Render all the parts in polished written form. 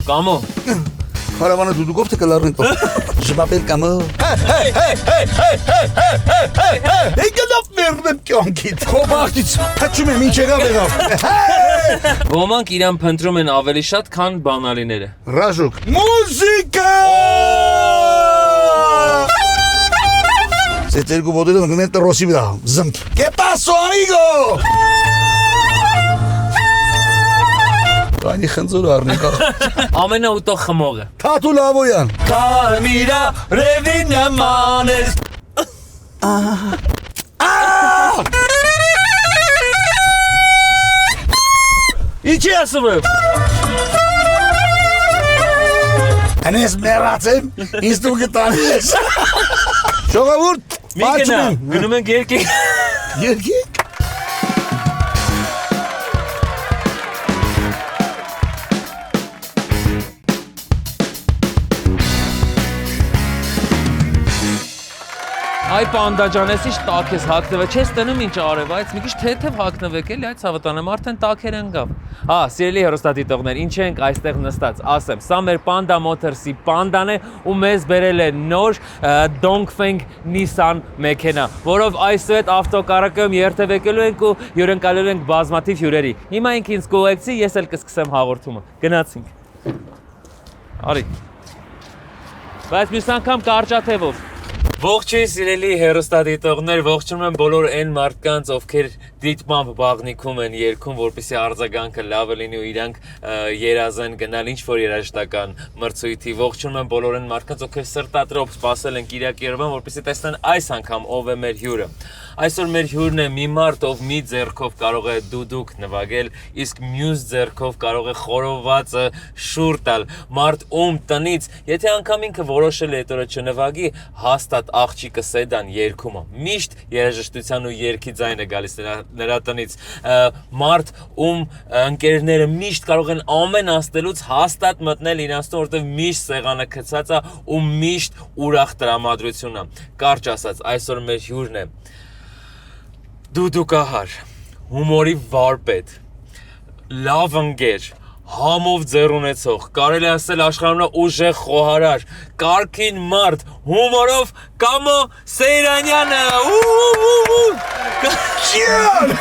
Կամո։ Քարավանը դուդուկով թե կլառնի տո։ Ժմապել կամո։ Hey գնաց մերնեմ կյանքիդ։ Խոբարտից փչում եմ ինչ եղավ։ Ոմանք իրան փնտրում են ավելի շատ, քան բանալիները։ Ռաժուկ։ Մուզիկա։ Se tergu vodelo non è rossi da. Che passo amigo? Ani խնձոր առնիկա։ Ամենաուտող խմողը։ Թաթու լավոյան։ Կարմիրա ռևինյա մանես։ Ինչի ասում եմ։ Անես մեռացեմ, ինձ դու գտանես։ Ժողովուրդ, Միկնա, գնում ենք երկի։ Երկի։ Այ պանդա ջան, ես ինչ տաք ես հագնվել, չես տնում ինչ արև, այս մի քիչ թեթև հագնվեք էլի, այդ ցավտանը արդեն տաքեր ընկավ։ Հա, սիրելի հեռուստադիտողներ, ինչ ենք այստեղ նստած, ասեմ, սա մեր Panda Motors-ի Panda-ն է ու մեզ բերել է նոր Dongfeng Nissan մեքենա, որով այսուհետ ավտոկարակում երթևեկելու ենք ու հյուրընկալելու ենք բազմաթիվ հյուրերի։ Հիմա ինք ինձ կուղեկցի, ես էլ կսկսեմ հաղորդումը։ Գնացինք։ Արի։ Բայց մյուս անգամ կարճաթևով։ Ողջույն սիրելի հեռուստադիտողներ, ողջունում եմ բոլոր այն մարդկանց, ովքեր դիտմամբ բաղնիքում են երգում, որպեսզի արձագանքը լավը լինի ու իրանք երազեն գնալ ինչ-որ երաժշտական մրցույթի։ Ողջունում եմ բոլոր այն մարդկանց, ովքեր սրտատրոփ սպասել են Կիրակի Երևան, որպեսզի տեսնեն այս անգամ ով է մեր հյուրը։ Այսօր մեր հյուրն է մի մարդ, ով մի ձեռքով կարող է դուդուկ նվագել, իսկ մյուս ձեռքով կարող է խորովածը շուռ տալ։ Մարդ ում տնից, եթե անգամ ինքը որոշել է այդ օրը չնվագի, հաստատ աղջիկը Սեդան երգում է։ Միշտ երաժշտության ու երգի ձայն է գալիս նրա տնից։ Մարդ ում ընկերները միշտ կարող են ամեն աստելուց հաստատ մտնել իրանց տուն, որտեղ միշտ սեղանը գցած է ու միշտ ուրախ տրամադրություն է։ Կարճ ասած, այսօր մեր հյուրն է դուդուկահար, հումորի վարպետ, լավ ընկեր, համով ձեռ ունեցող, կարելի ասել աշխարհում ուժեղ խոհարար, կարգին մարդ, հումորով Կամո Սեյրանյանը։ Ջան։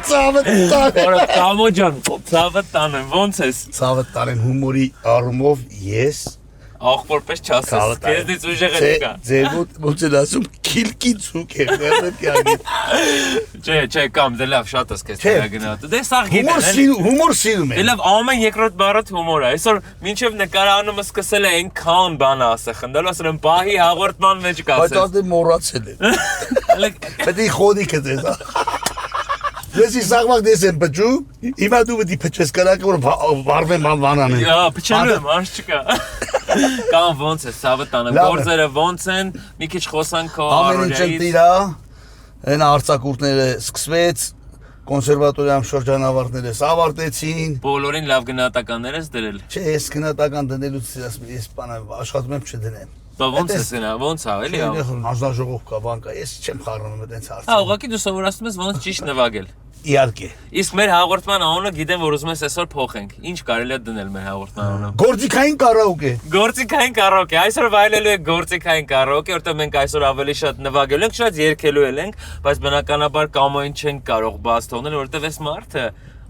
Ցավը տան։ Կամո ջան, ցավը տանեմ, ոնց ես։ Ցավը տանեմ հումորի առումով ես Աղբորպես չասես, քեզնից ուժեղ է դուկա։ Ձեր ոնց են ասում քիլկի ցուկ է, մերնեմ կյանքի։ Չէ, կամ դե լավ, շատ ես քեզ դրա գնահատում։ Դե սա գիտեն։ Հումոր սիրում եմ։ Դե լավ, ամեն երկրորդ բառը հումոր է։ Այսօր մինչև նկարահանումը սկսել է այնքան բան ասել, խնդալու ասել եմ բահի հաղորդման մեջ կասես։ Բայց դե մոռացել եմ։ Պետք է խոդիկը դες։ Ես իսաղվակ դες եմ փճու, հիմա դու պետք է փճես կարակը որ վարվեմ բանանեն։ Յա, փչելու եմ, անց չկա։ Կամ ոնց է, ցավը տանը, գործերը ոնց են, մի քիչ խոսանք քո առօրյայից։ Ամեն ինչ տիրա, այն արձակուրդները սկսվեց, կոնսերվատորիայում շրջանավարտները ավարտեցին։ Բոլորին լավ գնահատականներ ես դրել։ Չէ, ես գնահատական դնելուց ես բանը աշխատում եմ չդնեմ։ Բա ոնց ես գնա, ոնց ա, էլի։ Հանձնաժողով կա, բան կա, ես չեմ խառնում այդպես հարցը։ Հա, ուղղակի դու սովորացնում ես ոնց ճիշտ նվագել։ Իհարկե։ Իսկ մեր հաղորդման անունը գիտեմ, որ ուզում ես այսօր փոխենք։ Ինչ կարելի է դնել մեր հաղորդման անունը։ Գործիքային կարաոկե։ Գործիքային կարաոկե։ Այսօր վայելելու ենք գործիքային կարաոկե, որտեղ մենք այսօր ավելի շատ նվագելու ենք, շատ երգելու ենք, բայց բնականաբար կամոին չենք կարող բաց թողնել, որտեղ այս մարդը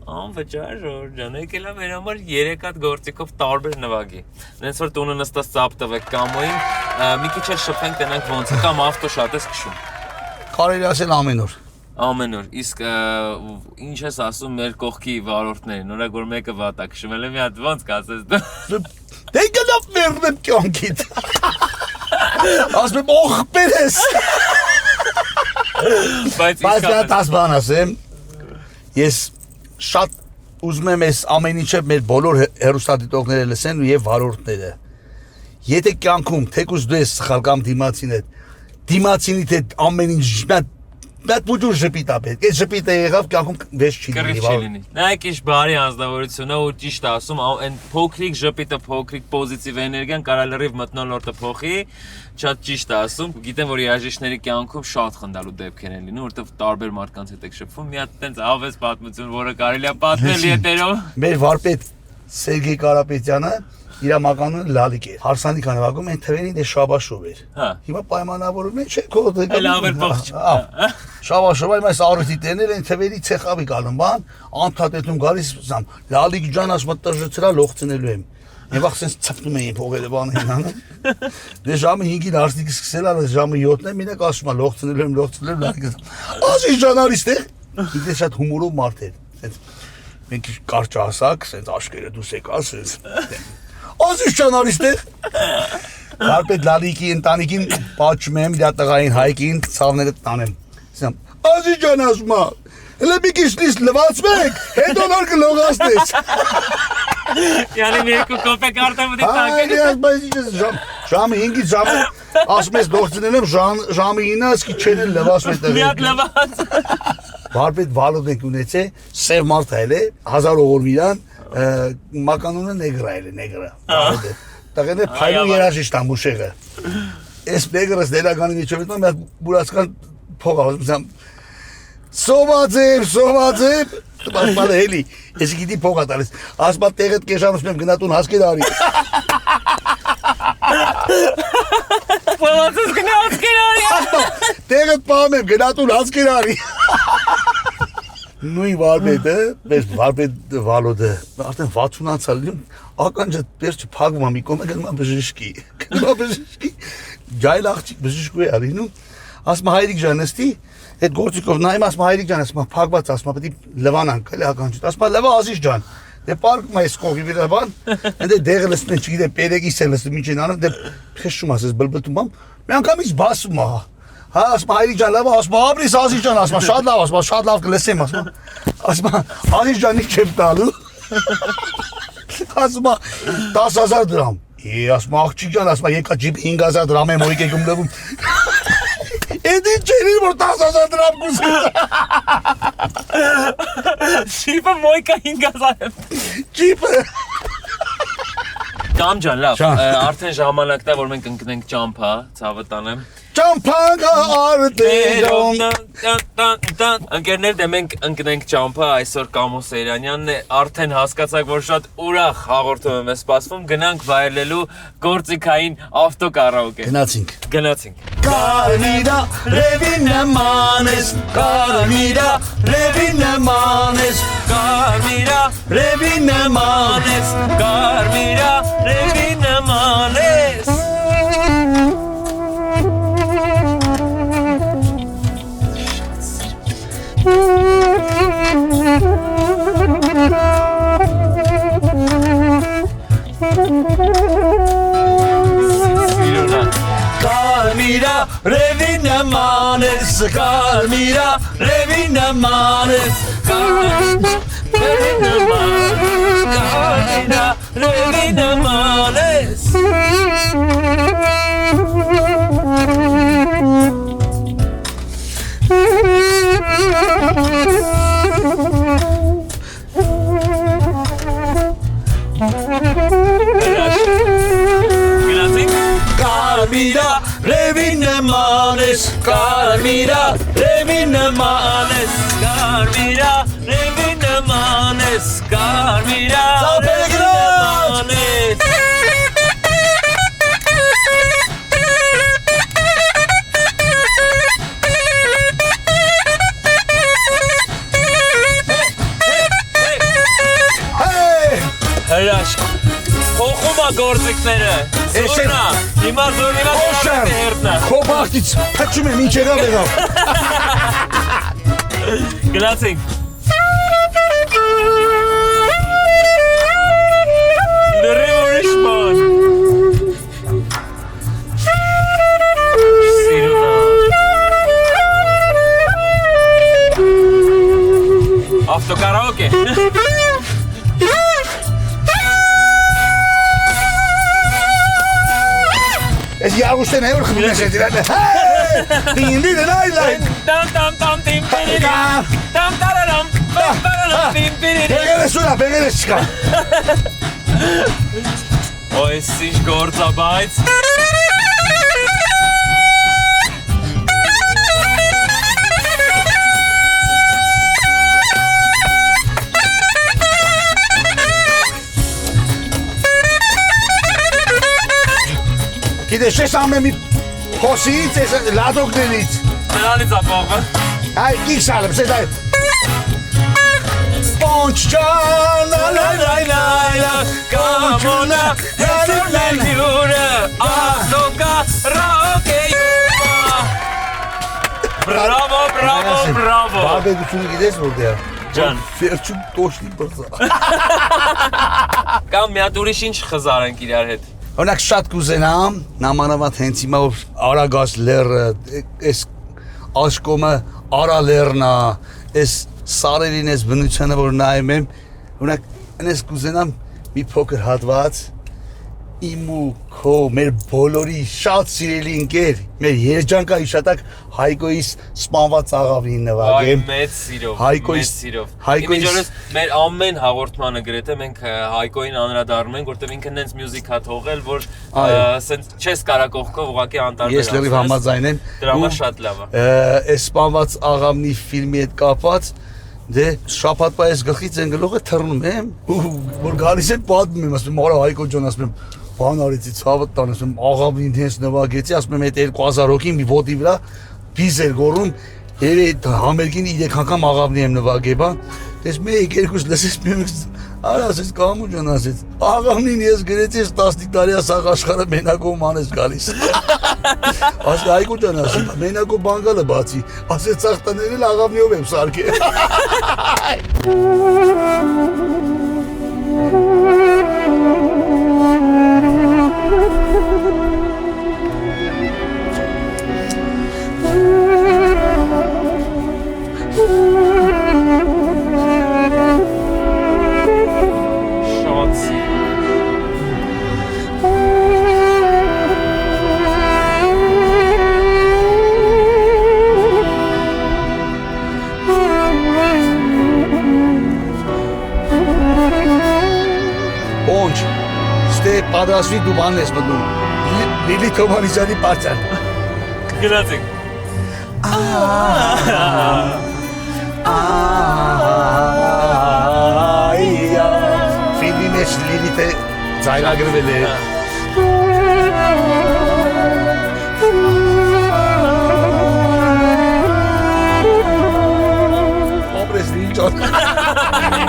անվճար ջան, եկել է մեր համար 3 հատ գործիքով տարբեր նվագի։ Նենց որ տունը նստած ծափ տվեք կամոին, մի քիչ էլ շփենք տենանք ոնց է, կամ ավտո շատ ես քշում։ Կարելի ասել ամեն օր։ Ամեն օր, իսկ ինչ ես ասում մեր կողքի վարորդներին, օրինակ որ մեկը վատ է քշում, էլ մի հատ ոնց կասես դու։ Դե գնաց մերնեմ կյանքիդ։ Ասում եմ օխ բերես։ Բայց դաս բան ասեմ, ես շատ ուզում եմ այս ամեն ինչը մեր բոլոր հեռուստադիտողները լսեն ու եւ վարորդները։ Եթե կյանքում թեկուզ դու ես սխալ կամ դիմացինիդ հետ ամեն ինչ Դա բուջուր ժպիտ է պետք, այս ժպիտը եղավ կյանքում վեճ չի լինի։ Նայեք ինչ բարի անձնավորություն է ու ճիշտ ասում, այն փոքրիկ ժպիտը, փոքրիկ պոզիտիվ էներգիան կարա լրիվ մթնոլորտը փոխի, շատ ճիշտ է ասում։ Գիտեմ, որ երաժիշտների կյանքում շատ խնդալու դեպքեր են լինում, որովհետև տարբեր մարդկանց հետ եք շփվում, մի հատ տենց ավես պատմություն, որը կարելի է պատմել եթերով։ Մեր վարպետ Սերգեյ Կարապետյանը իր մականունը Լալիկ էր։ Հարսանիք անվագում են թվերին դե Շաբաշով էր։ Հա։ Հիմա պայմանավորում են, չէ՞ քո Լավ էր փոխ։ Շաբաշով այ այս առիթի տերներ են թվերի ցեխավի կալում բան, անդադետում գալիս զամ Լալիկ ջան ասում տժծրա լողցնելու եմ։ Եվ ասես ցփնում էին փողերը բանը անում։ Դե ժամը 5-ին արսնիկ սկսել ա ժամը 7-ն է մենակ ասում ա լողցնելու եմ Լալիկը։ Ասի ժանալիստ է։ Ինձ շատ հումորով մարդ էր։ Սենց մենք կարճ ասակ, սենց աշկերը դուս եք ասես։ Ասի ժանալիստ է։ Կարպետ Լալիկի ընտանիքին պատճում եմ իր տղային Հայկին ցավները տանեմ։ Ասում ասի ջան ասում ա Հələ մի քիչ լիստ լվացվեք, հետո նոր կլողացնես։ Yani երկու կոպեկ արդեն դի տակ։ Այ բայց ժամը 5-ից ժամը ասում ես դողցնել եմ ժամը 9-ը սկի չեն լվացում այդտեղ։ Մի հատ լվաց։ Բարբետ Վալոդենք ունեցե սև մարդ այլ է 1000 օղոր իրան մականունը նեգրայել է նեգրը։ Տղեն է փայլու երաժիշտ ամուշեղը։ Այս նեգրս դերականի միջով հետո մի հատ բուրացկան փող ասում Սովածებ, բան էլի, ես գիտի փող ատալիս, ասմա տեղդ կեշանուս մեմ գնատուն հասկեր արի։ Փողացս գնա հասկեր արի։ Տեղդ պահում եմ գնատուն հասկեր արի։ Նույն վարպետը, մեր վարպետ Վալոդը, արդեն 60 անցալին, ականջը պերճ փակվում ամի կոմ է գնում բժիշկի, ջայլ աղջիկ բժիշկու է արինում, ասմա հայրիկ ժանստի, Այդ գործիկով նայում ասում հայրիկ ջան, ասում փակված ասում, պետք է լվանանք, էլի ականջիդ։ Ասում լվա Ազիզ ջան։ Դե պարկում այս կողի վրա բան, դե դեղը լսում են, չգիտեմ, պերեգիս է լսում, ինչ են անում, դե քշում ասես բլբլտում ամ։ Մի անգամից բասում ա։ Հա, ասում հայրիկ ջան, լվա, ասում ապրիս Ազիզ ջան, ասում շատ լավ, ասում շատ լավ կլսեմ, ասում Ազիզ ջանի չեմ տալու։ Ասում 10000 դրամ։ Ասում աղջիկ ջան, ասում եկա ջիպ 5000 դրամ եմ օրիկ եկում լվում։ Էդի չերի որ 10000 դրամ կուզես։ Շիպը մոյկա 5000 եմ։ Ջիպը։ Կամ ջան, լավ, արդեն ժամանակն է որ մենք ընկնենք ճամփա, ցավը տանեմ։ Ճամփա արտերոն։ Ընկերներ, դե մենք ընկնենք ճամփա, այսօր Կամո Սեյրանյանն է, արդեն հասկացաք, որ շատ ուրախ հաղորդում եմ սպասվում, գնանք վայելելու գործիքային ավտոկարաոկե։ Գնացինք։ Կարմիրա ռևին նման ես, կարմիրա ռևին նման ես, Կարմիրա ռևին նման ես, Կարմիրա ռևին նման ես։ Կարմիրա ռևին նման ես, կարմիրա ռևին նման ես, Ռևին նման ես, Կարմիրա ռևին նման ես։ Կարմիրա ռևին նման ես, կարմիրա ռևին նման ես, Կարմիրա ռևին նման ես, Կարմիրա Ծափերը նման ես։ Հրաշք, փոխում ա գործիքները, զորնա, հիմա զորնիվա Օշան, հերտնա։ քո բախտից փչում եմ ինչ եղավ։ Գնացինք։ Լրիվ ուրիշ բան։ Սիրունա։ Ավտոկարաոկե։ Ես Յագուստեն հեոր խմում ես դիրանը։ Դին այլայն։ Տամ տիմ պիրիրամ։ Տամ տարարամ։ Տարարամ տիմ պիրիրամ։ Բեղերես չկա։ Ոյ, ինչ գործ ա բայց։ Գիտես ես ամեն մի փոսից, ես լադոկներից։ Նրանից ապողը։ Այ ինչ ալեմ, սեդ այ։ Սպոնջ ջան, Լայլայլայլա, կամոնա, հերուլեն հյուրը, աղդոկա, ռոկեյումա։ Բրավո, բրավո, բրավո։ Բաբեգությունը գիտես որտեղ։ Ջան։ Վերջում տոշնի բրծա։ Կամ մի հատ ուրիշ ինչ խզարենք իրար հետ։ Օրինակ շատ կուզենամ, նամանավանդ հենց հիմա որ Արագած լեռը, այս աշկոմը Արա լեռն է, այս սարերին այս բնությանը որ նայում եմ, օրինակ այնպես կուզենամ մի փոքր հատված իմ ու քո մեր բոլորի շատ սիրելի ընկեր, մեր երջանկա իշատակ Հայկոյիս սպանված աղավին նվագեմ։ Մեծ սիրով, Հայկոյիս- մեծ սիրով։ Հայկոյիս- Իմիջորս մեր ամեն հաղորդմանը գրեթե մենք Հայկոյին անդրադառնում ենք, որտեղ ինքը նենց մյուզիկ հա թողել, որ սենց չես կարա կողքով ուղղակի անտարբեր Ես լրիվ համաձայն եմ։ Դրա համար շատ լավ է։ Այս սպանված աղավնի ֆիլմի հետ կապված դե շաբաթվա այս գլխից են գլուխը թռնում եմ ու որ գալիս եմ պատմում եմ ասում եմ արա Հայկո ջան ասում եմ բան արեցի ցավը տան ասում եմ աղավնին հենց նվագեցի ասում եմ այդ 2000 հոգին մի ոտի վրա բիզ էր գոռում երևի այդ համերգին 3 անգամ աղավնի եմ նվագել բան դες մեկ երկուս լսես մի արա ասես կամու ջան ասեց աղավնին ես գրեցի 15 տարի ասաղ աշխարհը մենակով մանես գալիս ասի Հայկո ջան ասում մենակով բանգալը բացի ասեց ցախ տներել աղավնիով եմ սարքել Շատ սիրով։ Պոնջ, ստե պատրաստվի դու բանն ես մտնում, լիլի Թոմանիսյանի պարծան։ Գնացինք։ Ֆիլմի մեջ լիլիթը ձայնագրվել է։ Ապրես լիլի ջան։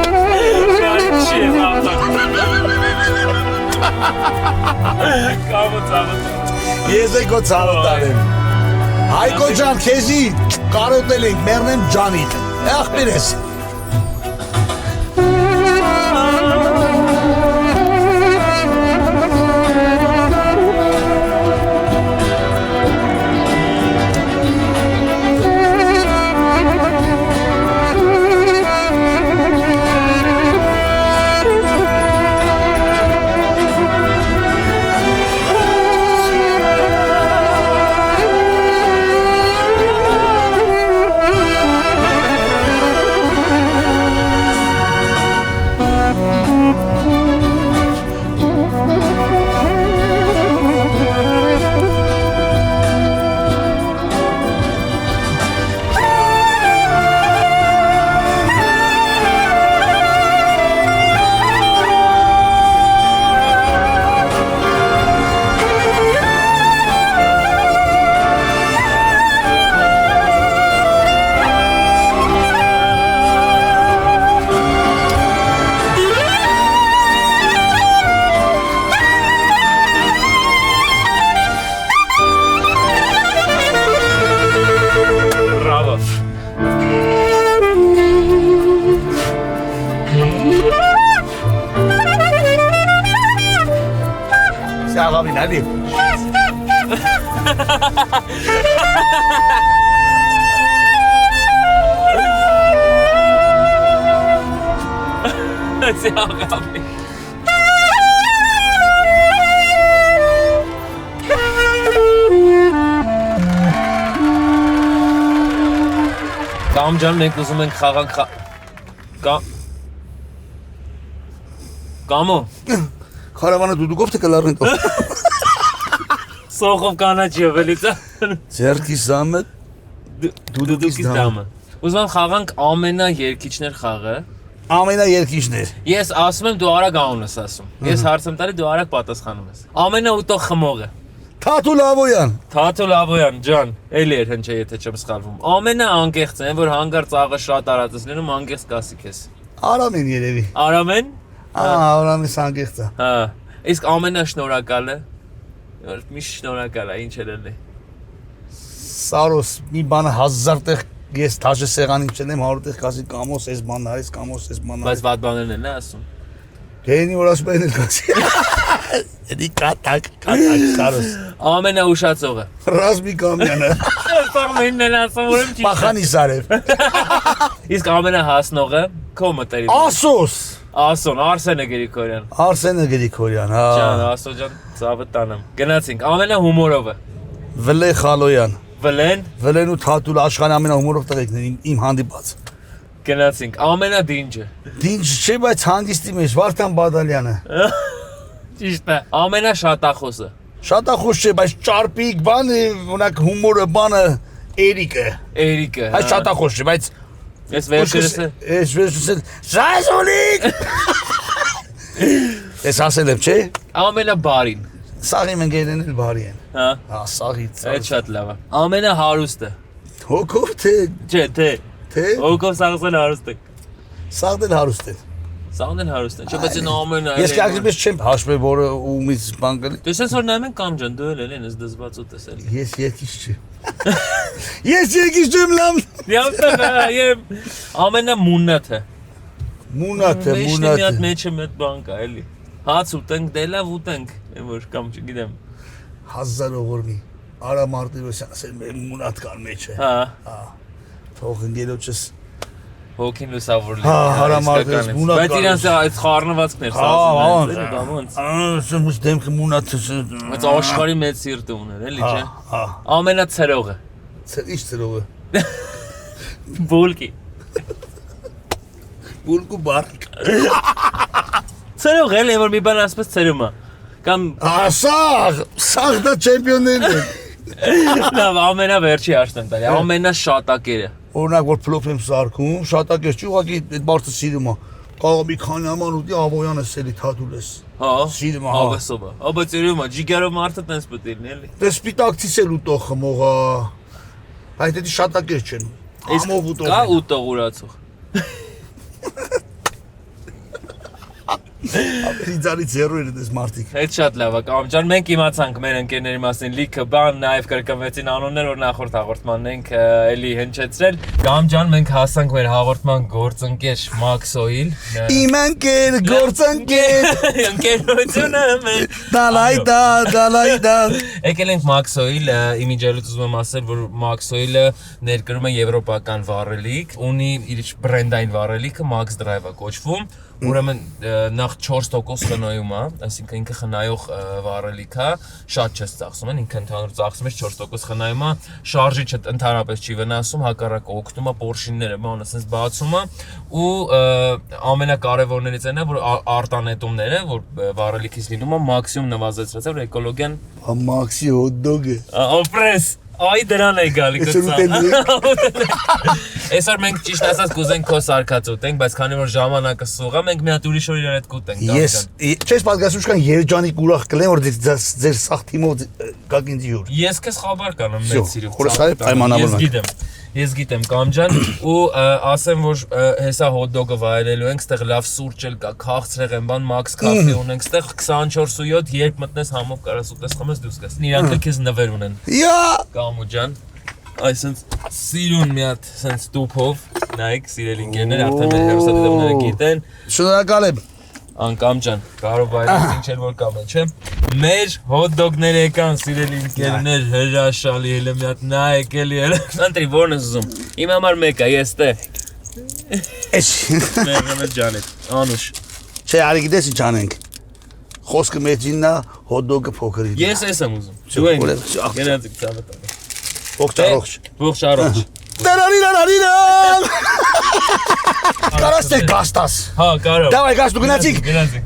Չի Կամո ծավոտ։ Ես է քո ցավը տանեմ։ Հայկո ջան, քեզի կարոտել ենք մեռնեմ ջանիդ։ Ախպեր ես։ Աղավին ալի։ Սի աղավի։ Կամ ջան, մենք ուզում ենք խաղանք Կամո։ Քարավանը դուդուկով թե կլառնեն տո։ Սոխով կանաչիով էլի ծա։ Ձերքի զամը Դուդուկից դամը։ Ուզում եմ խաղանք ամենաերկիչներ խաղը։ ամենաերկիչներ։ Ես ասում եմ դու արագ անուն ես ասում։ Ես հարց եմ տալի դու արագ պատասխանում ես։ Ամենաուտող խմողը։ Թաթու Լավոյան։ Թաթո Լավոյան ջան, էլի էր հնչե եթե չեմ սխալվում։ Ամենաանկեղծը, այն որ հանգարց աղը շատ արածս լինում, անկեղծ կասիկ ես։ Արամեն երևի։ Արամեն։ Արամեն սանգեղծ է։ Հա։ Իսկ ամենաշնորհակալը։ Որ միշտ շնորհակալ է, ինչ է լինի։ Սարոս մի բանը 1000 տեղ ես թաժե սեղանին չեմ 100 տեղ կասի կամոս էս բանն արես, կամոս էս բանն Բայց վատ բաներն են ասում։ Գենի որ ասում են կասի։ Էդի կատակ Սարոս։ Ամենաուշացողը։ Ռազմիկ Ամյանը։ Սամենն են ասում, որ եմ ճիշտ։ Պախանի Սարև։ Իսկ ամենահասնողը քո մտերի։ Ասոս։ Ասոն, Արսենը Գրիգորյան։ Արսենը Գրիգորյան, հա։ Ջան, Ասո ջան, ցավը տանեմ։ Գնացինք ամենահումորովը։ Վլե Խալոյան։ Վլեն, Վլեն ու Թաթուլ աշխարհի ամենահումորով տղեկներ իմ հանդիպած։ գնացինք ամենադինջը։ Դինջ չէ, բայց հանգիստի մեջ Վարդան Բադալյանը։ Ճիշտ է։ Ամենաշատախոսը։ Շատախոս չէ, բայց ճարպիկ բան, օրինակ հումորը բանը Էրիկը։ Էրիկը։ Այս շատախոս չէ, բայց Ես վերջերս Ես վերջերս Շայզոլիկ։ Ես ասել եմ, չէ։ ամենաբարին։ Սաղի մենգերն էլ բարի են։ Հա, Հա, սաղից։ այդ շատ լավ է։ Ամենահարուստը։ Հոգով թե Չէ, թե։ թե Օգով սաղսել հարուստ է։ սաղդել հարուստ են։ Սաղն էլ հարուստ է։ Չէ, բայց այն ամենը։ Ես կարգից չեմ հաշվել, որը ումից բան կլի։ Դες ես որ նայում են կամ ջան, դու էլ ես դզված ու տեսել։ Ես երկիչ չեմ։ Ես երկիչ չեմ լամ։ Դիամտը եմ ամենամուննաթը։ Մունաթը, Մի մունաթը։ հատ մեջը մեծ բան կա, էլի։ Հաց ուտենք, դելավ ուտենք, որ կամ չգիտեմ։ 1000 ողորմի։ Արա Մարտիրոսյան ասել մեր մունաթ կար մեջը։ Հա, Թող ընկերոջս։ հոգին լուսավոր լինի։ Հա, հարամարտես, մունակ Բայց իրանց այդ խառնվածքներ սազում են, դա ոնց։ Ասում ես դեմքը մունաթը։ Բայց աշխարհի մեծ սիրտ ուներ, էլի չէ։ Հա։ Ամենացրողը։ Ինչ ծրողը։ Բոլկի։ Բուլկու բար։ Ցերող էլի որ մի բան ասես ցերում է։ Կամ Սաղ դա չեմպիոններն են։ լավ ամենավերջի հաշտեմ տալի, ամենաշատակերը։ Օրինակ որ փլոփ եմ սարքում, շատակես չի ուղղակի այդ բարձը սիրում է։ Կարող մի քանի աման ուտի Աբոյանը սելի Թաթուլես։ Հա, Սիրում է։ ավեսովա։ Աբա ցերում է, ջիգարով մարդը տես պետք է լինի, էլի։ Դե սպիտակցից էլ ուտող խմողա։ Այդ էդի շատակես չեն։ Ամով ուտող։ Կա ուտող ուրացող։ Իձարի ձեռու էր դες մարդիկ։ Այդ շատ լավ է, կամ ջան, մենք իմացանք մեր ընկերների մասին լիքը բան, նաև կրկնվեցին անուններ, որ նախորդ հաղորդմանն ենք էլի հնչեցրել։ Կամ ջան, մենք հասանք մեր հաղորդման գործընկեր Մաքսոյիլ։ Իմ ընկեր, գործընկեր։ Ընկերությունը մեր Դալայդա։ Եկել ենք Մաքսոյիլ, իմիջիալից ուզում եմ ասել, որ Մաքսոյիլը ներկրում է եվրոպական վառելիք, ունի իր բրենդային վառելիքը Max Drive-ը կոչվում։ Ուրեմն նախ 4% խնայում է, այսինքն ինքը խնայող վառելիք է, շատ չես ծախսում, ինքը ընդհանուր ծախսում է 4% խնայում է, շարժիչը ընդհանրապես չի վնասում, հակառակը օգնում է պորշինները, բանը ասես բացում է ու ամենակարևորներից այն է, որ արտանետումները, որ վառելիքից լինում է մաքսիմում նվազեցրած է, որ էկոլոգիան Մաքսի հոտ-դոգը։ Օպրես Այ դրան է գալի Այսօր մենք ճիշտ ասած կուզենք քո սարքած ուտենք, բայց քանի որ ժամանակը սուղ է, մենք մի հատ ուրիշ օր իրար հետ կուտենք։ Ես չես պատկասում շքան երջանիկ ուրախ կլեմ, որ ձեր սաղ թիմով գաք ինձ յուր։ Ես քեզ խաբար կանեմ մեծ սիրով։ Խորասարի պայմանավորված։ Ես գիտեմ Կամջան ու ասեմ որ հեսա հոտ-դոգը վայելելու ենք, ստեղ լավ սուրճ էլ կա, քաղցրեղ են բան, Max կաֆե ունենք, ստեղ 24/7 երբ մտնես համով կարաս ուտես խմես դուրս գաս։ Իրանք էլ քեզ նվեր ունեն։ Յա Կամու ջան, այսինքն սիրուն մի հատ sense տուփով, նայեք սիրելի ընկերներ, արդեն մեր հերոսատիտողները գիտեն։ Շնորհակալ եմ։ Անկամ ջան, կարող բայրես ինչ էլ որ կամ է, չէ՞։ Մեր հոտ-դոգները եկան, սիրելի ընկերներ, հրաշալի էլ մի հատ նայեք էլի։ Ընտրի որն ես ուզում։ Իմ համար մեկը, ես տե։ Էս Մեր ջանետ, Անուշ։ Չէ, արի գիտես ինչ անենք։ Խոսքը մեջինն է, հոտ-դոգը փոքրին։ Ես ես եմ ուզում։ Դու են։ Գնացիք ցավը տանը։ Ողջ Ողջ առողջ։ Դարարիրարիրան։ Կարաս թե գաստաս։ Հա, կարող։ Դավայ գաս դու գնացիք։ Գնացիք։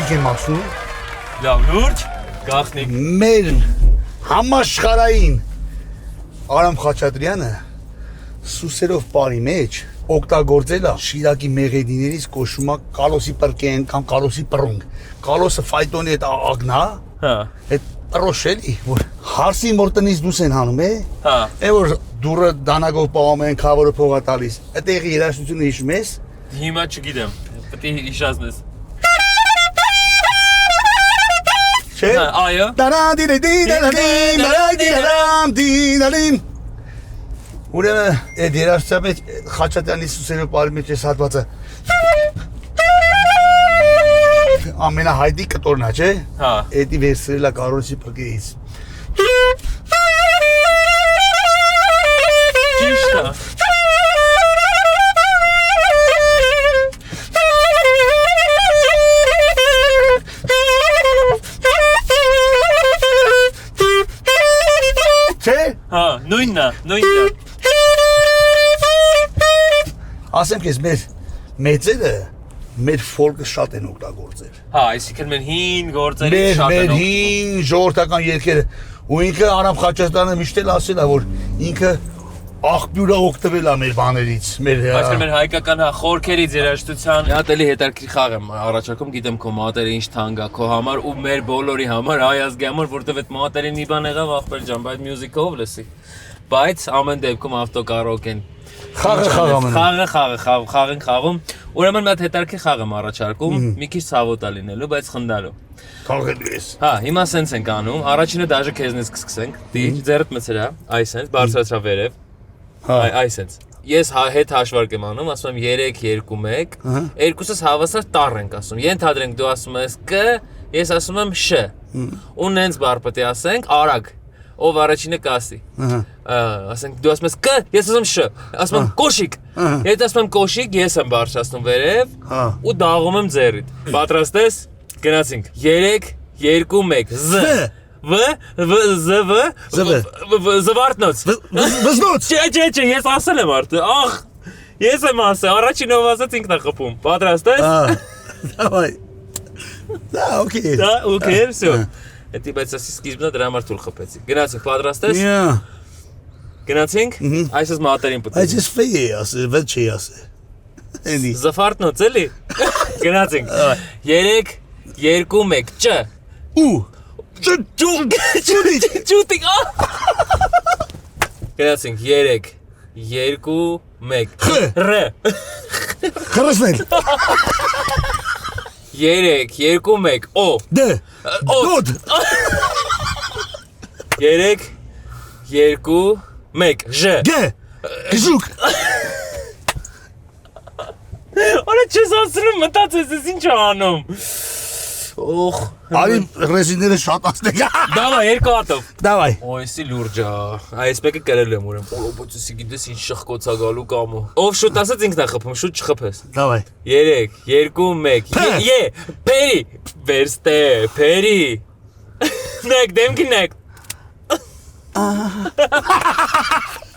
գաղտնիք եմ ասում։ Լավ, լուրջ, գաղտնիք։ Մեր համաշխարհային Արամ Խաչատրյանը սուսերով բարի մեջ օգտագործել է Շիրակի մեղեդիներից կոչվում է կալոսի պրկեն կամ կալոսի պրունգ։ Կալոսը ֆայտոնի հետ ագնա, Հա։ այդ պրոշելի, որ հարսի մորտնից դուս են հանում է։ Հա։ Է որ դուրը դանագով պահում են, քավորը փողա տալիս։ Այդտեղի երաժշտությունը հիշում ես։ Հիմա չգիտեմ, պետք է հիշացնես։ Չէ։ Այո։ Դարադին Ուրեմն այդ երաժշտության մեջ Խաչատրյանի սուսերով բարի մեջ էս հատվածը ամենահայտնի կտորն է, չէ։ Հա։ Էդի վերցրել է Կարոսի պրկեից։ Ճիշտ է։ Չէ։ Հա, նույնն է։ Ասեմ քեզ մեծերը մեր ֆոլկը շատ են օգտագործել։ Հա, այսինքն մեր հին գործերի Մեր շատ են։ հին ժողովրդական երգերը ու ինքը Արամ Խաչատրյանը միշտ էլ ասել է, որ ինքը աղբյուրը օգտվել է մեր բաներից, մեր Այսինքն մեր հայկական խորքերից երաժշտության հատ էլի հետաքրքիր խաղ եմ առաջարկում, գիտեմ քո մատերը ինչ թանկ է քո համար ու մեր բոլորի համար, հայ ազգի համար, որտեվ այդ մատերին մի բան եղավ ախպեր ջան, բայց մյուզիկով լսի։ Բայց ամեն դեպքում ավտոկարոկեն խաղ են խաղում։ Ուրեմն մի հատ հետաքրքիր խաղ եմ առաջարկում, մի քիչ ցավոտ է լինելու, բայց խնդալու։ Թողելու ես։ Հա, հիմա սենց ենք անում, առաջինը դաժե քեզնից կսկսենք։ Դի ձեռդ մցրա, այսենց, բարձրացրա վերև։ Այսենց։ Ես հետ հաշվարկ եմ անում, ասում եմ 3 2 1, երկուսս հավասար տառ ենք ասում։ Ենթադրենք դու ասում ես կ, ես ասում եմ շ։ Ու նենց բառ պետք է ասենք արագ։ Ով առաջինը կասի։ Ասենք դու ասում ես կ, ես ասում շ։ Ասում եմ կոշիկ։ Եթե ասում եմ կոշիկ, ես եմ բարձրացնում վերև ու դաղում եմ ձեռիդ։ Պատրաստ ես։ Գնացինք։ 3 2 1 զ Զվարթնոց Վզնոց Չէ, ես ասել եմ արդեն, ախ, ես եմ ասել, առաջինով ասած ինքն է խփում, պատրաստ ես? Դավայ Դա, օքեյ Դա, օքեյ, վсё Էդի բայց ասի սկիզբնա դրա համար թուլ խփեցի Գնացինք, պատրաստ ես? Գնացինք, այսս մատերին պտեցինք Այս ես ֆեյ է ասել, վետ չի ասել Զվարթնոց, էլի? Գնացինք, 3 2 1 ճ Ու Ճուտիկ Գնացինք 3 2 1 ռ Խրսնել 3 2 1 օ Դ Օդ 3 2 1 ժ Գ Գժուկ Արա չես ասրում մտածես ես ինչ անում Օխ Արի ռեզիները շատ ասնեք Դավայ երկու հատով Դավայ Ոյսի լուրջ է Այս մեկը կրել եմ ուրեմ Պոլոպոցիսի գիտես ինչ շխկոց է գալու կամու Ով շուտ ասեց ինքն է խփում շուտ չխփես Դավայ 3 2 1 Ե Պերի Վերստե Պերի Նեք դեմքին նեք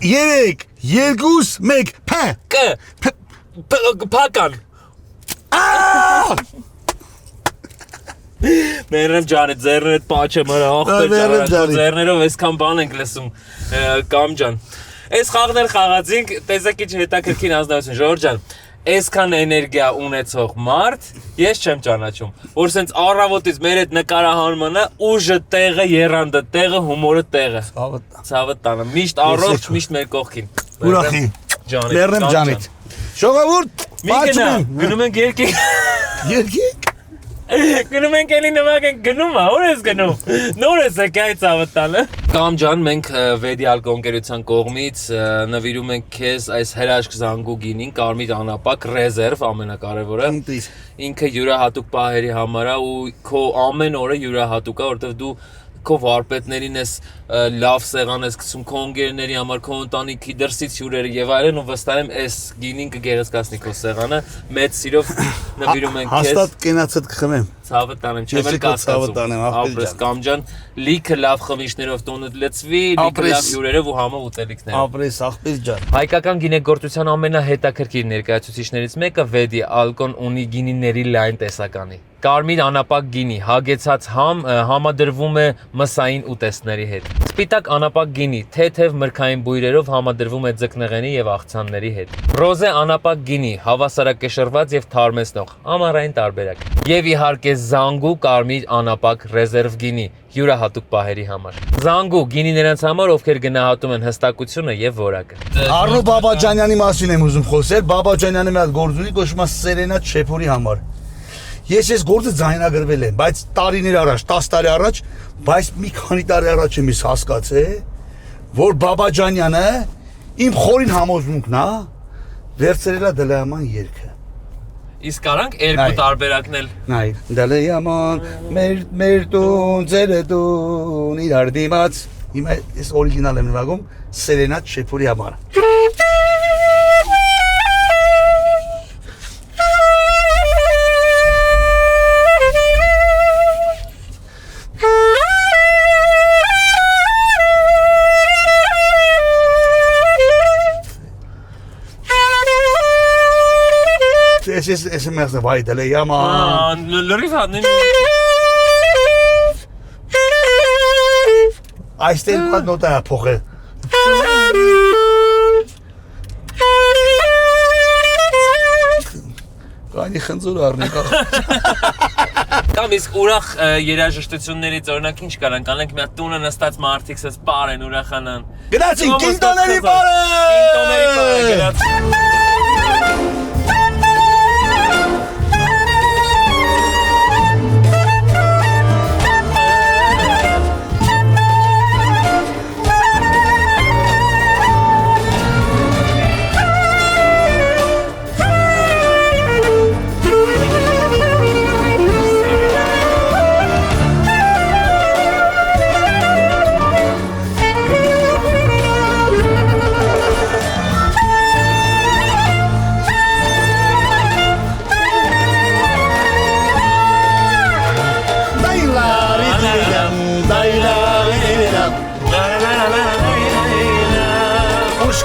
3 2 1 Փ Կ Փական Մերեմ ջանի ձեռներդ պաչը մրա ախպեր ջարակո ձեռներով այսքան բան ենք լսում կամ ջան Այս խաղներ խաղացինք տեսակ ինչ հետաքրքիր անձնություն Ժորժ ջան Այսքան էներգիա ունեցող մարդ ես չեմ ճանաչում որ սենց առավոտից մեր այդ նկարահանմանը ուժը տեղը եռանդը տեղը հումորը տեղը ցավը տանը միշտ առողջ միշտ մեր կողքին Ուրախի Մերեմ ջանիդ Ժողովուրդ գնում ենք երկիկ Երկիկ Գնում ենք էլի նվակ ենք գնում է, ուր ես գնում, նոր ես եկայ ցավը տալը Կամ ջան, մենք Վեդիալ կոնկերության կողմից նվիրում ենք քեզ այս հրաշք զանգու գինին, կարմիր անապակ, ռեզերվ ամենակարևորը Ինքը յուրահատուկ պահերի համար է ու քո ամեն օրը յուրահատուկ է, որովհետև դու քո վարպետներին ես լավ սեղան ես գցում քո ընկերների համար, քո ընտանիքի դրսից հյուրերը եւ այլն ու վստահ եմ այս գինին կգեղեցկացնի քո սեղանը մեծ սիրով նվիրում ենք քեզ Հաստատ կենացդ կխմեմ ցավը տանեմ, չեմ Ես էլ քո ցավը կասկածում։ տանեմ, աղբեր Ապրես ջան։ կամ ջան, լիքը լավ խմիչներով տոնը լցվի, լիքը Ապրես։ լավ հյուրերով ու համով ուտելիքներով։ Ապրես աղբեր ջան։ Հայկական գինեգործության ամենահետաքրքիր ներկայացուցիչներից մեկը Վեդի Ալկոն ունի գինիների լայն տեսականի։ Կարմիր անապակ գինի, հագեցած համադրվում է մսային ուտեստների հետ։ Սպիտակ անապակ գինի, թեթև մրգային բույրերով համադրվում է ձկնեղենի եւ աղցանների հետ։ Ռոզե անապակ գինի, հավասարակշռված եւ թարմեցնող, ամառային տարբերակ։ Եվ իհարկե զանգու կարմիր անապակ ռեզերվ գինի, յուրահատուկ պահերի համար։ Զանգու գինի նրանց համար, ովքեր գնահատում են հստակությունը եւ որակը։ Արնո Բաբաջանյանի մասին եմ ուզում խոսել։ Բաբաջանյանը մի հատ գործ ունի, կոչվում է Սերենա Չեփորի համար։ Ես այս գործը ձայնագրվել եմ, բայց տարիներ առաջ, 10 տարի առաջ, բայց մի քանի տարի առաջ եմ ես հասկացել, որ Բաբաջանյանը իմ խորին համոզմունքն է, վերցրել է Դլեաման երգը։ Իսկ կարանք երկու տարբերակն էլ։ Նայ, Դլեաման, մեր տուն, ձեր տուն, իրար դիմաց։ Հիմա ես օրիգինալ եմ նվագում Սերենա Չեփորի համար։ Ես եմ ասում, վայ Դլեաման։ Լրիվ հատնի։ Այստեղ կա նոտա է փոխել։ Կանի խնձոր առնի կա։ Կամ իսկ ուրախ երաժշտություններից օրինակ ինչ կարանք անենք մի հատ տունը նստած մարդիկ սես պարեն ուրախանան։ Գնացինք կինտոների պարը։ Կինտոների պարը գնաց։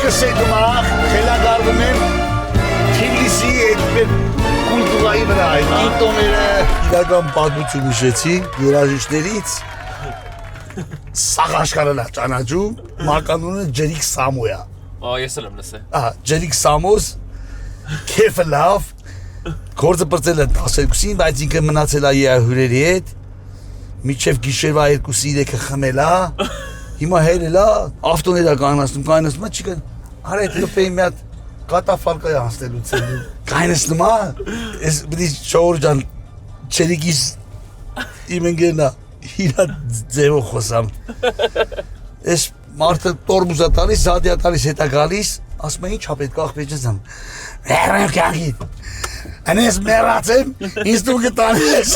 Սկսեցինք խելագարվում եմ Թիֆլիսի այդ կուլտուրայի վրա, այդ կինտոները իրական պատմություն հիշեցի երաժիշտներից սաղ աշխարհն է ճանաչում, մարկանունը Ջերիկ Սամոյա։ Ես էլ եմ լսել։ Ահա, Ջերիկ Սամոս, քեֆը լավ, գործը բրծել է 12-ին, բայց ինքը մնացել է հյուրերի հետ, միջև գիշերվա 2-3-ը խմել է, հիմա հերել է, ավտոներ է կանացնում, չի Արա այդ լպեի մի հատ կատաֆալկա է անցնելուց էլ կայնեցնում է, ես բդի շողոր ջան, չերիկիս իմ ընգերն է, իրա ձևով խոսամ, ես մարդը տորմուզ է տալիս, զադի է տալիս հետա գալիս, ասում է ինչ ապետ կաղպեջս եմ, մերեմ կյանքին, անես մերացեմ, ինձ դու գտանես,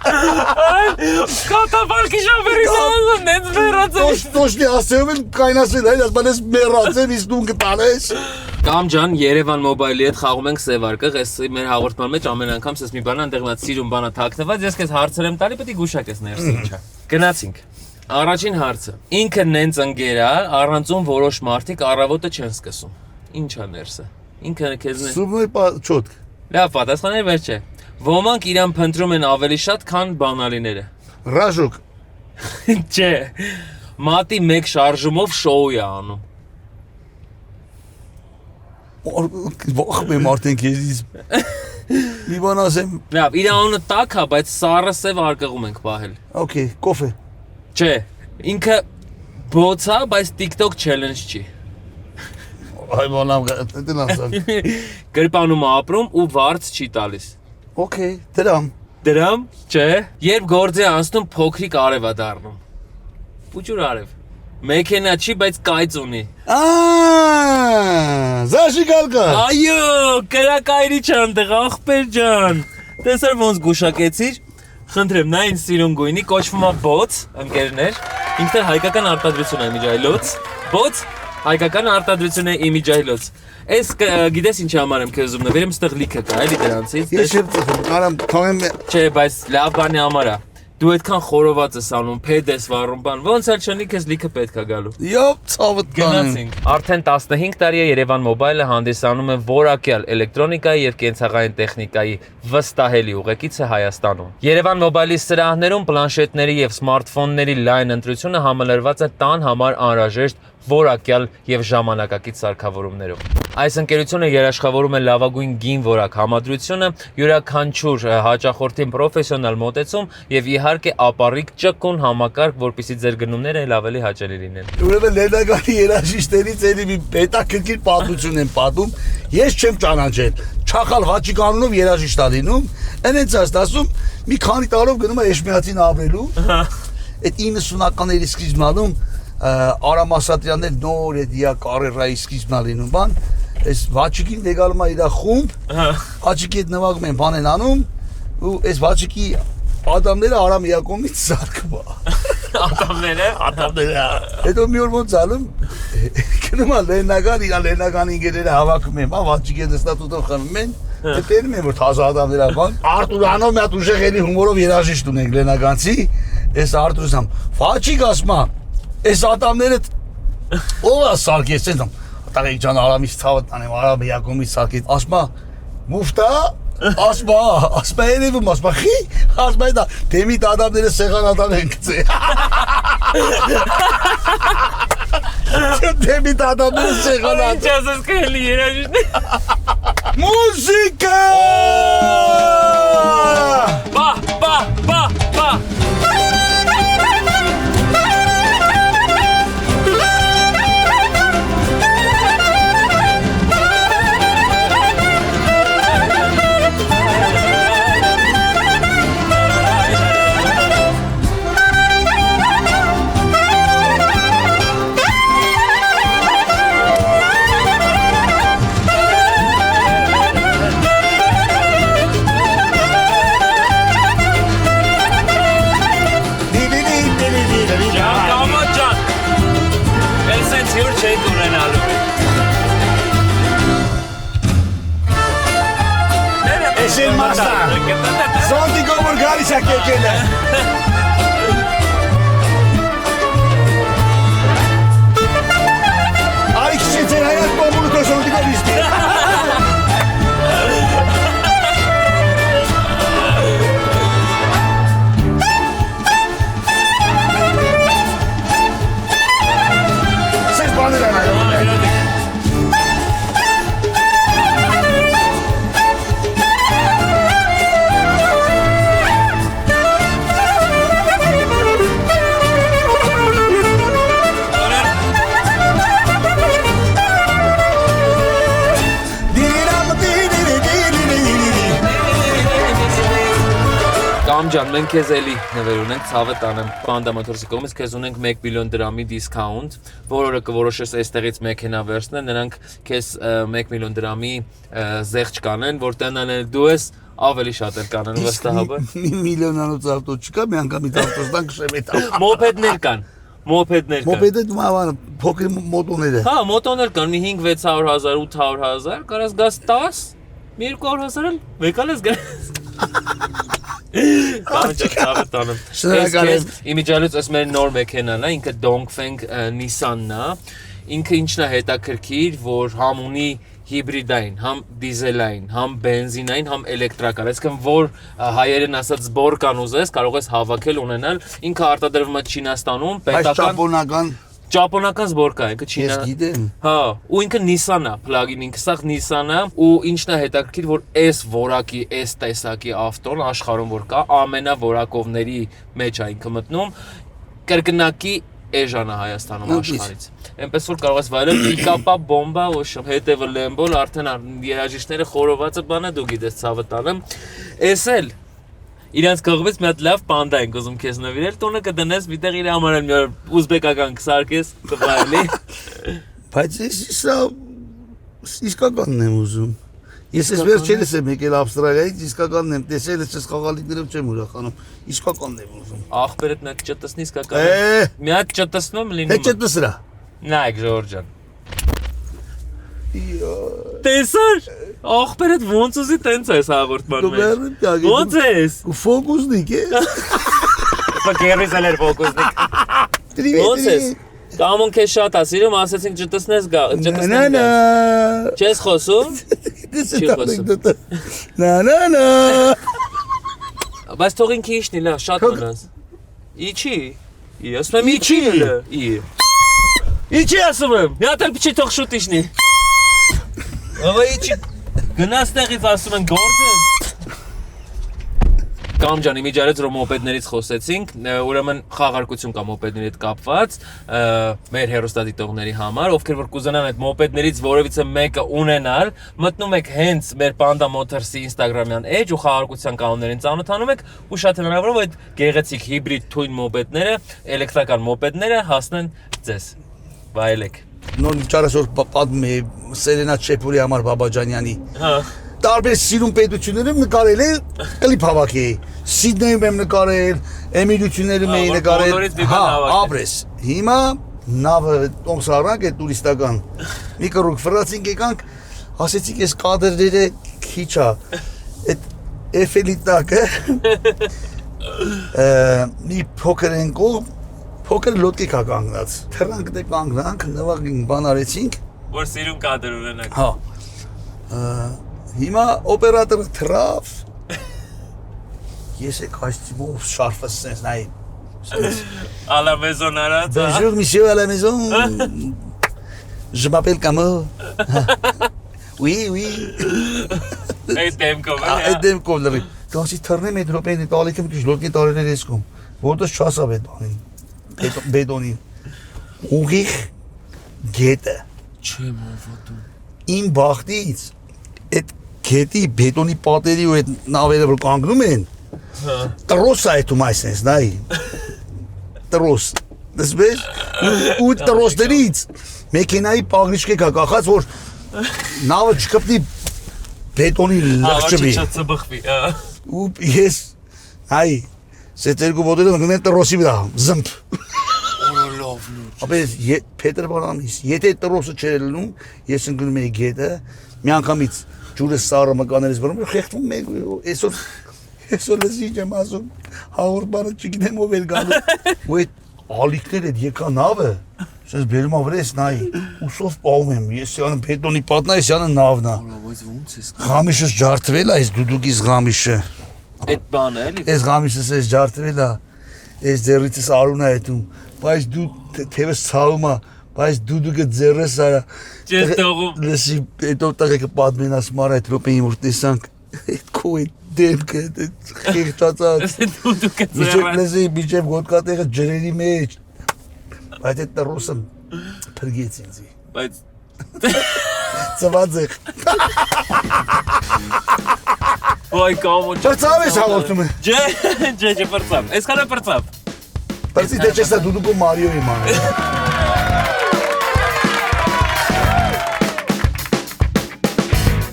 Կատապալքի շավերի սանազում նենց մերացել։ Տոշնի ասեում են կայնասել է, ասում ես մերացեմ, ինձ դու գտանես։ Կամ ջան, Երևան մոբայլի հետ խաղում ենք սևարկղ, ես մեր հաղորդման մեջ ամեն անգամ ես մի բան այնտեղ մա սիրուն բանա թաքնված, ես քեզ հարցեր եմ տալի, պետք է գուշակես ներսը ինչա։ Գնացինք։ Առաջին հարցը։ Ինքը նենց ընկեր է, առանցում որոշ մարդիկ առավոտը չեն սկսում։ Ինչա ներսը։ Ինքը քեզ Սումնոյ չոտ։ Լավ, պատասխաներ վերջ է։ Ոմանք իրան փնտրում են ավելի շատ, քան բանալիները։ Ռաժուկ։ Չէ։ Մատի մեկ շարժումով շոու է անում։ Ոխ մեմ արդեն քեզից։ Մի բան ասեմ։ Լավ, իր անունը տաք է, բայց սառը սև արկղում ենք պահել։ Okay, կոֆե։ Չէ, ինքը բոց է, բայց TikTok challenge չի։ Այ բանամ դեն ասած։ Գրպանում է ապրում ու վարձ չի տալիս։ Okay, դրամ։ Դրամ, չէ, երբ գործի անցնում փոքրիկ արև է դառնում։ Ուջուր արև։ Մեքենա չի, բայց կայծ ունի։ Զաշիկալկա։ Այո, կրակայրի չանտեղ ախպեր ջան։ Տեսար ոնց գուշակեցիր։ Խնդրեմ, նա ինձ սիրուն գույնի, կոչվում է բոց, ընկերներ։ Ինքն հայկական արտադրություն է միջայլոց։ Բոց, Հայկական արտադրություն է իմիջայլոց։ Այս գիտես ինչ համար եմ քեզ ուզում նվերեմ, ստեղ լիքը կա, էլի դրանցից։ Ես չեմ ծխում, արամ թողեմ Չէ, բայց լավ բանի համար է։ Դու այդքան խորոված ես անում, փեդ ես վառում բան, ոնց էլ չնի քեզ լիքը պետք է գալու։ Յոպ, ցավդ Գնացինք։ Արդեն 15 տարի է Երևան Մոբայլը հանդիսանում է որակյալ էլեկտրոնիկայի եւ կենցաղային տեխնիկայի վստահելի ուղեկիցը Հայաստանում։ Երևան Մոբայլի սրահներում պլանշետների եւ սմարթֆոնների լայն ընտրությունը համալրված է տան համար անհրաժեշտ որակյալ եւ ժամանակակից սարքավորումներով։ Այս ընկերությունը երաշխավորում է լավագույն գին որակ համադրությունը, յուրաքանչյուր հաճախորդին պրոֆեսիոնալ մոտեցում եւ իհարկե ապառիկ ճկուն համակարգ, որպեսզի ձեր գնումները էլ ավելի հաճելի լինեն։ Ուրեմն Լենագանի երաժիշտներից էլի մի պետակրկիր պատմություն եմ պատում։ Ես չեմ ճանաչել։ Չախալ Հաճիկ անունով երաժիշտ ա լինում, այնց ասում մի քանի տարով գնում է Էշմիածին ապրելու։ Այդ 90-ականների սկիզբում Արամ Ասատրյանն էլ նոր է դիա կարիերայի սկիզբն ա լինում բան։ Այս Հաճիկին դեգալում է իր խումբ, Հաճիկի հետ նվագում են բան են անում ու այս Հաճիկի Ադամները Արամ Յակոմից զարկվում է։ Ադամները։ Հետո մի օր ոնց անում գնում է Լեննագան, իր Լեննագանի ինգերերը հավաքում են, Հաճիկի նստած ուտով խմում են, դեպերում են որ թազա Ադամները բան։ Արտուրանով մի հատ ուժեղ էլի հումորով երաժիշտ ունենք Լեննագանցի, այս Արտուրսամ, Հաճիկ ասում է, այս Ադամները ով է սարքես են, Տաղեկ ջան Արամից ցավը տանեմ, Արամ Յակոմից սարքեց, ասում է մուֆտա ասում է երևում, ասում է խի, ասում է դա դեմիտ Ադամները սեղան Ադամ են գծե։ Դեմիտ Ադամները սեղան Ադամ։ Ինչ ասես կհելի երաժիշտ։ Մուզիկա։ Բա։ Eşin Mazda. Zonti Gomur Garisa kekele. Ay kişi sen hayat Gomur'u da Zonti Gomur istiyor. Siz bana da Կամջան, մենք քեզ էլի նվեր ունենք, ցավը տանեմ Panda Motors-ի կողմից, քեզ ունենք 1 միլիոն դրամի դիսկաունտ, որը կորոշես այստեղից մեքենա վերցնել, նրանք քեզ 1 միլիոն դրամի զեղչ կանեն, որ տնանել դու ես ավելի շատ էլ կանեն վստահաբար։ Միլիոնանոց ավտո չկա, մի անգամ իդ ավտոստան քշեմ այդ։ Մոպեդներ կան։ Մոպեդը դու փոքր մոտոներ է։ Հա, մոտոներ կան, մի 5-600,000, 800,000, կարաս գաս 10, 200,000 էլ մեկալես գաս։ Շնորհակալ եմ։ Իմիջալուց այս մեր նոր մեքենան է, ինքը Dongfeng Nissan-ն է։ Ինքը ինչն է հետաքրքիր, որ համ ունի հիբրիդային, համ դիզելային, համ բենզինային, համ էլեկտրական։ Այսինքն որ հայերեն ասած զբորկան ուզես, կարող ես հավաքել ունենալ։ Ինքը արտադրվում է Չինաստանում, պետական Ճապոնական զբորկա է, ինքը Չինա։ Ես գիտեմ։ Հա, ու ինքը Nissan-ը, plug-in, ինքը սա Nissan-ը, ու ինչն է հետաքրքիր, որ այս որակի, այս տեսակի ավտոն աշխարհում որ կա, ամենավորակովների մեջ է ինքը մտնում, կրկնակի էժան է Հայաստանում աշխարհից։ Էնպես որ կարող ես վայելել պիկապա, բոմբա, ոշ, հետևը Lambo, արդեն երաժիշտները խորովածը բանը դու գիտես ցավը տանեմ։ Էս էլ Իրանց կողմից մի հատ լավ պանդա ենք ուզում քեզ նվիրել, տոնը կդնես, միտեղ իր համար մի օր ուզբեկական կսարքես, կվայելի։ Բայց սա իսկականն եմ ուզում։ Ես ես վերջերս եմ եկել Ավստրալիայից, իսկականն եմ տեսել, ես խաղալիքներով չեմ ուրախանում, իսկականն եմ ուզում։ Ախպերդ նա չտեսնի իսկական։ Մի հատ չտեսնում լինում։ Թե չտեսրա։ Նայեք Ժորժ ջան։ Տեսար։ Ախպերդ ոնց ուզի տենց ես հաղորդման մեջ։ Ոնց ես։ Ֆոկուսնիկ է։ Բակերից էլ ֆոկուսնիկ։ Ոնց ես։ Կամոն քեզ շատ է սիրում, ասեցինք ջտեսնես գա, ջտեսնես։ Չես խոսում։ Նա։ Բայց թող ինքը իջնի, լա, շատ մնաց։ Իջի։ Ես մեմ իջի։ Իջի ասում եմ։ Մի հատ էլ փչի թող շուտ իջնի։ Ո՞վ իջի։ Գնաց տեղից ասում են գործեն։ Կամ ջան, իմիջիայլոց որ մոպեդներից խոսեցինք, ուրեմն խաղարկություն կա մոպեդների հետ կապված, մեր հեռուստադիտողների համար, ովքեր որ կուզենան այդ մոպեդներից որևիցե մեկը ունենալ, մտնում եք հենց մեր Panda Motors-ի Instagram-յան էջ ու խաղարկության կանոններին ծանոթանում եք ու շատ հնարավորով այդ գեղեցիկ հիբրիդ թույն մոպեդները, էլեկտրական մոպեդները հասնեն ձեզ։ Վայելեք։ Նոր ճարասոր պատմում է Սերենա Չեփուրի համար Բաբաջանյանի։ Հա։ Տարբեր սիրուն պետություններում նկարել է կլիպ հավաքի։ Սիդնեյում եմ նկարել, Էմիրություններում էի նկարել։ Հա, ապրես։ Հիմա նավը տոմս առանք է տուրիստական։ Մի կռուկ ֆրանսինք եկանք, ասեցիք ես կադրերը քիչ է։ Այդ Էֆելի տակը մի փոքր ենկով փոքր լոկիկ է կանգնած։ Թռանք դե կանգնանք, նվագին բան արեցինք։ Որ սիրուն կադր ունենաք։ Հա։ Հիմա օպերատորը թրավ։ Ես եք այստիմով շարֆը սենց նայ։ À la maison arած։ Bonjour monsieur à la maison. Je m'appelle Camo. Oui. Այդ դեմքով։ Այդ դեմքով լրի։ Դասի թռնեմ այդ ռոպեին տալիքը մի քիչ լոկի տարերեր ես կում։ Որտես չասավ այդ բանին։ Բեդոնին։ Ուղիղ գետը։ Չեմ հավատում։ Իմ բախտից այդ գետի բետոնի պատերի ու այդ նավերը որ կանգնում են, տրոս է այդում այսպես, նայ։ Տրոս։ Դեսպես ու տրոսներից մեքենայի պաղրիչկեք է կախած, որ նավը չկպնի բետոնի լղջվի։ Չծբխվի։ Ու ես, այ, սեթերգու ոտերը նգնել տրոսի վրա, զմպ։ Ապես Պետր Բարամիս, եթե տրոսը չէր լնում, ես ընկնում էի գետը, մի անգամից ջուրը սառը մկաներից վրում, խեղդվում մեկ, այսօր լսիչ եմ ասում, հաղորդմանը չգիտեմ ով էլ գալու, ու այդ ալիքներ այդ եկա նավը, սենց բերում ավրես նայի, ուսով պահում եմ, ես յանը բետոնի պատնա, ես յանը նավնա, ғամիշս ջարդվել է, այս դուդուկիս ғամիշը, Այդ բանը էլի։ այս ғամիշս ես ջարդվել է, այս ձեռիցս արուն է հետում, բայց դու թևս ցավում է, բայց դուդուկը ձեռս արա։ Չես թողում։ Լսի, հետո տղեկը պատմեն ասում արա այդ րոպեին որ տեսանք, այդ քո այդ դեմքը, այդ խիղճացած։ Դուդուկը Միջև ձեռը։ լսի, միջև գոտկատեղը ջրերի մեջ։ Բայց այդ տրոսը փրկեց ինձի։ Բայց Ծված եք։ ոայ կամո։ Պրծավ ես հաղորդում է։ Ջե, պրծավ։ Այսքանը պրծավ։ Պրծի թե չես դուդուկո Մարիոյի ման։